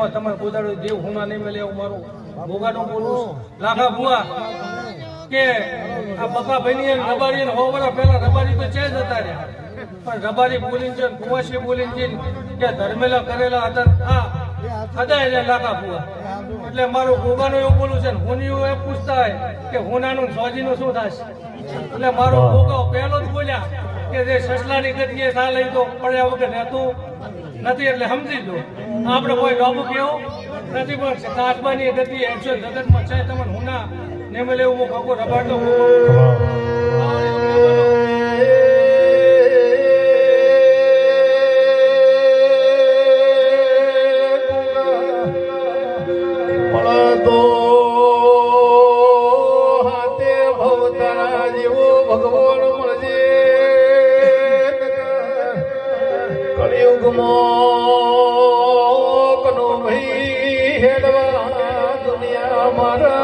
તમારે ગોદાડો દેવ હુના નહીં મળે એવું મારું ભોગાનું બોલું લાખા ભુવા કે આ બકાભાઈ ની રબારી ને 100 વર્ષ પહેલા રબારી તો છે જતા રહ્યા પણ રબારી બોલીને છે કુવાસી બોલીને છે કે ધર્મેલા કરેલા હતા આ અદાય લાખા ભુવા એટલે મારું ભોગાનું એવું બોલું છે ને હુનિયું એ પૂછતા હોય કે હુનાનું સોજીનું શું થશે એટલે મારો ભોગો પહેલો જ બોલ્યા કે જે સસલાની ગતિએ સા લઈ તો પડ્યા વગર રહેતું નથી એટલે સમજી દો આપણે કોઈ ડોબું કેવું નથી પણ આત્માની ગતિ એકસો જગતમાં છે તમને હુના ને મળે એવું કાકો રબાડતો દુનિયા મારા